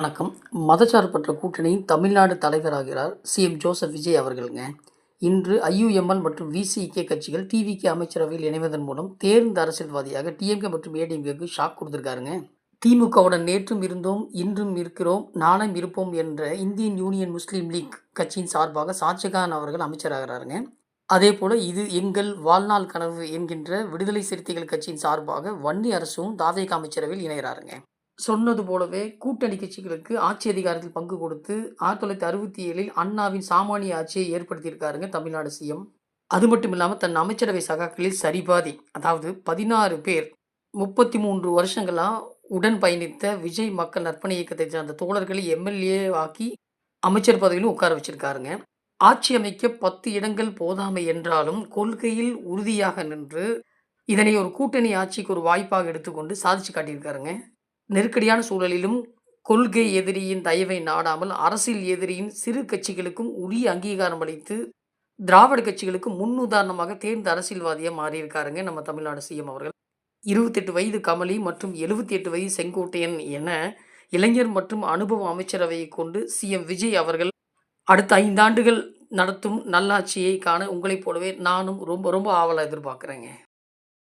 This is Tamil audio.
வணக்கம். மதச்சார்பற்ற கூட்டணியின் தமிழ்நாடு தலைவராகிறார் சிஎம் ஜோசப் விஜய் அவர்களுங்க. இன்று ஐயுஎம்எல் மற்றும் விசிகே கட்சிகள் டிவிகே அமைச்சரவையில் இணைவதன் மூலம் தேர்ந்த அரசியல்வாதியாக டிஎம்கே மற்றும் ஏடிஎம்கேக்கு ஷாக் கொடுத்திருக்காருங்க. திமுகவுடன் நேற்றும் இருந்தோம், இன்றும் இருக்கிறோம், நாளையும் இருப்போம் என்ற இந்தியன் யூனியன் முஸ்லீம் லீக் கட்சியின் சார்பாக ஷாஜகான் அவர்கள் அமைச்சராகிறாருங்க. அதேபோல இது எங்கள் வாழ்நாள் கனவு என்கின்ற விடுதலை சிறுத்தைகள் கட்சியின் சார்பாக வன்னி அரசும் தாவேகா அமைச்சரவையில் இணைகிறாருங்க. சொன்னது போலவே கூட்டணி கட்சிகளுக்கு ஆட்சி அதிகாரத்தில் பங்கு கொடுத்து 1967 அண்ணாவின் சாமானிய ஆட்சியை ஏற்படுத்தியிருக்காருங்க தமிழ்நாடு சிஎம். அது மட்டும் இல்லாமல் தன் அமைச்சரவை சகாக்களில் சரிபாதி, அதாவது 16 பேர் 33 வருஷங்களா உடன் பயணித்த விஜய் மக்கள் நற்பணி இயக்கத்தை சார்ந்த தோழர்களை எம்எல்ஏ ஆக்கி அமைச்சர் பதவியிலும் உட்கார வச்சிருக்காருங்க. ஆட்சி அமைக்க 10 இடங்கள் போதாமை என்றாலும் கொள்கையில் உறுதியாக நின்று இதனை ஒரு கூட்டணி ஆட்சிக்கு ஒரு வாய்ப்பாக எடுத்துக்கொண்டு சாதிச்சு காட்டியிருக்காருங்க. நெருக்கடியான சூழலிலும் கொள்கை எதிரியின் தயவை நாடாமல் அரசியல் எதிரியின் சிறு கட்சிகளுக்கும் உரிய அங்கீகாரம் அளித்து திராவிட கட்சிகளுக்கு முன்னுதாரணமாக தேர்ந்த அரசியல்வாதியாக மாறியிருக்காருங்க நம்ம தமிழ்நாடு சிஎம் அவர்கள். 28 வயது கமலி மற்றும் 78 வயது செங்கோட்டையன் என இளைஞர் மற்றும் அனுபவ அமைச்சரவையை கொண்டு சிஎம் விஜய் அவர்கள் அடுத்த 5 ஆண்டுகள் நடத்தும் நல்லாட்சியை காண உங்களைப் போலவே நானும் ரொம்ப ரொம்ப ஆவலாக எதிர்பார்க்குறேங்க.